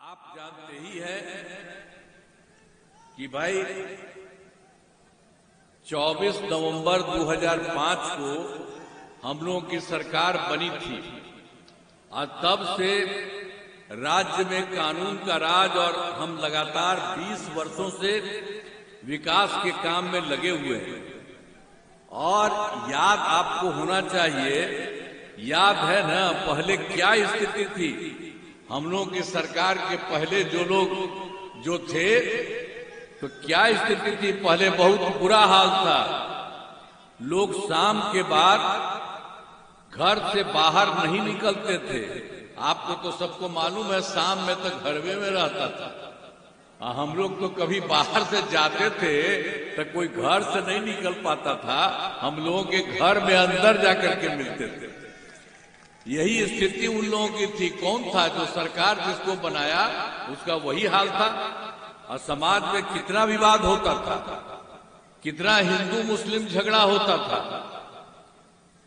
आप जानते ही हैं कि भाई 24 नवंबर 2005 को हम लोगों की सरकार बनी थी और तब से राज्य में कानून का राज और हम लगातार 20 वर्षों से विकास के काम में लगे हुए हैं। और याद आपको होना चाहिए, याद है ना पहले क्या स्थिति थी। हम लोगों की सरकार के पहले जो लोग जो थे तो क्या स्थिति थी। पहले बहुत बुरा हाल था। लोग शाम के बाद घर से बाहर नहीं निकलते थे। आपको तो सबको मालूम है, शाम में तो घरवे में रहता था। हम लोग तो कभी बाहर से जाते थे तो कोई घर से नहीं निकल पाता था। हम लोगों के घर में अंदर जाकर के मिलते थे। यही स्थिति उन लोगों की थी। कौन था जो सरकार जिसको बनाया उसका वही हाल था। और समाज में कितना विवाद होता था, कितना हिंदू मुस्लिम झगड़ा होता था।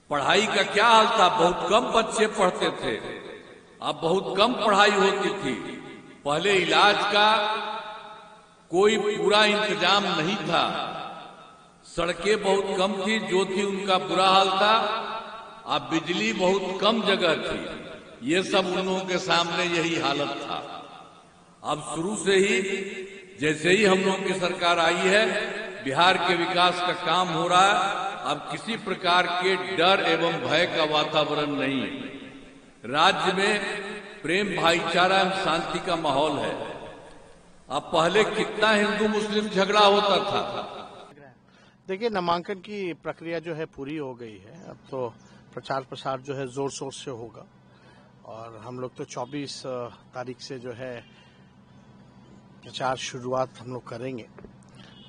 पढ़ाई का क्या हाल था, बहुत कम बच्चे पढ़ते थे, अब बहुत कम पढ़ाई होती थी। पहले इलाज का कोई पूरा इंतजाम नहीं था, सड़कें बहुत कम थी, जो थी उनका बुरा हाल था। अब बिजली बहुत कम जगह थी। ये सब उन लोगों के सामने यही हालत था। अब शुरू से ही जैसे ही हम लोगों की सरकार आई है, बिहार के विकास का काम हो रहा है। अब किसी प्रकार के डर एवं भय का वातावरण नहीं है। राज्य में प्रेम भाईचारा एवं शांति का माहौल है। अब पहले कितना हिंदू मुस्लिम झगड़ा होता था। देखिए, नामांकन की प्रक्रिया जो है पूरी हो गई है। अब तो प्रचार प्रसार जो है जोर शोर से होगा और हम लोग तो 24 तारीख से जो है प्रचार शुरुआत हम लोग करेंगे।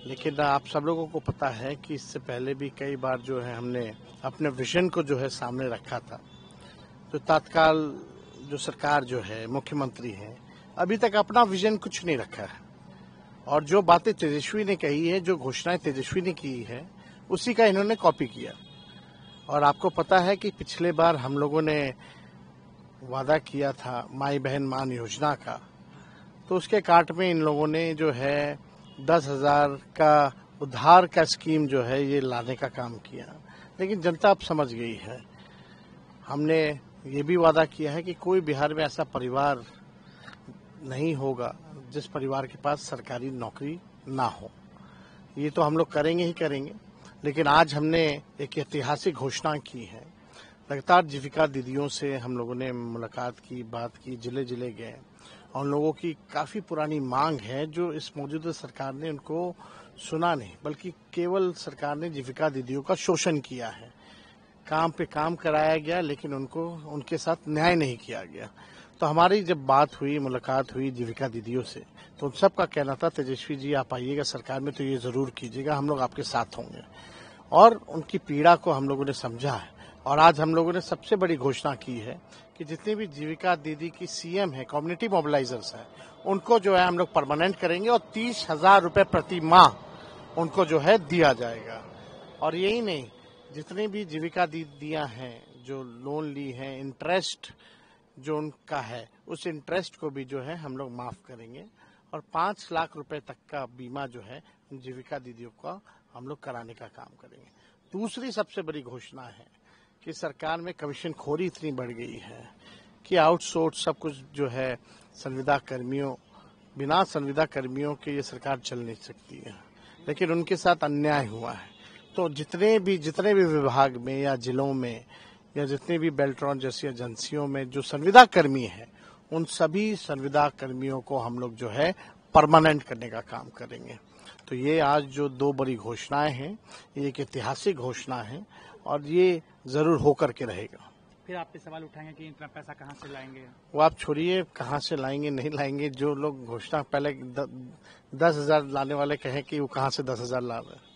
लेकिन आप सब लोगों को पता है कि इससे पहले भी कई बार जो है हमने अपने विजन को जो है सामने रखा था। तो तत्काल जो सरकार जो है, मुख्यमंत्री है, अभी तक अपना विजन कुछ नहीं रखा है। और जो बातें तेजस्वी ने कही है, जो घोषणाएं तेजस्वी ने की है, उसी का इन्होंने कॉपी किया। और आपको पता है कि पिछले बार हम लोगों ने वादा किया था माई बहन मान योजना का, तो उसके काट में इन लोगों ने जो है 10,000 का उधार का स्कीम जो है ये लाने का काम किया। लेकिन जनता अब समझ गई है। हमने ये भी वादा किया है कि कोई बिहार में ऐसा परिवार नहीं होगा जिस परिवार के पास सरकारी नौकरी ना हो। ये तो हम लोग करेंगे ही करेंगे। लेकिन आज हमने एक ऐतिहासिक घोषणा की है। लगातार जीविका दीदियों से हम लोगों ने मुलाकात की, बात की, जिले जिले गए और उन लोगों की काफी पुरानी मांग है जो इस मौजूदा सरकार ने उनको सुना नहीं, बल्कि केवल सरकार ने जीविका दीदियों का शोषण किया है। काम पे काम कराया गया, लेकिन उनको उनके साथ न्याय नहीं किया गया। तो हमारी जब बात हुई, मुलाकात हुई जीविका दीदियों से, तो उन सबका कहना था तेजस्वी जी आप आइएगा सरकार में तो ये जरूर कीजिएगा, हम लोग आपके साथ होंगे। और उनकी पीड़ा को हम लोगों ने समझा है। और आज हम लोगों ने सबसे बड़ी घोषणा की है कि जितनी भी जीविका दीदी की सीएम है, कम्युनिटी मोबिलाइजर्स है, उनको जो है हम लोग परमानेंट करेंगे और 30,000 रुपए प्रति माह उनको जो है दिया जाएगा। और यही नहीं, जितनी भी जीविका दीदियां हैं जो लोन ली हैं, इंटरेस्ट जो उनका है, उस इंटरेस्ट को भी जो है हम लोग माफ करेंगे। और 5 लाख रुपए तक का बीमा जो है जीविका दीदियों का हम लोग कराने का काम करेंगे। दूसरी सबसे बड़ी घोषणा है कि सरकार में कमीशन खोरी इतनी बढ़ गई है कि आउटसोर्स सब कुछ जो है संविदा कर्मियों, बिना संविदा कर्मियों के ये सरकार चल नहीं सकती है। लेकिन उनके साथ अन्याय हुआ है। तो जितने भी विभाग में या जिलों में या जितने भी बेल्ट्रॉन जैसी एजेंसियों में जो संविदा कर्मी है, उन सभी संविदा कर्मियों को हम लोग जो है परमानेंट करने का काम करेंगे। तो ये आज जो 2 बड़ी घोषणाएं हैं, ये एक ऐतिहासिक घोषणा है और ये जरूर होकर के रहेगा। फिर आप पे सवाल उठाएंगे कि इतना पैसा कहाँ से लाएंगे? वो आप छोड़िए, कहाँ से लाएंगे नहीं लाएंगे। जो लोग घोषणा पहले 10,000 लाने वाले कहें कि वो कहाँ से 10,000 ला रहे हैं।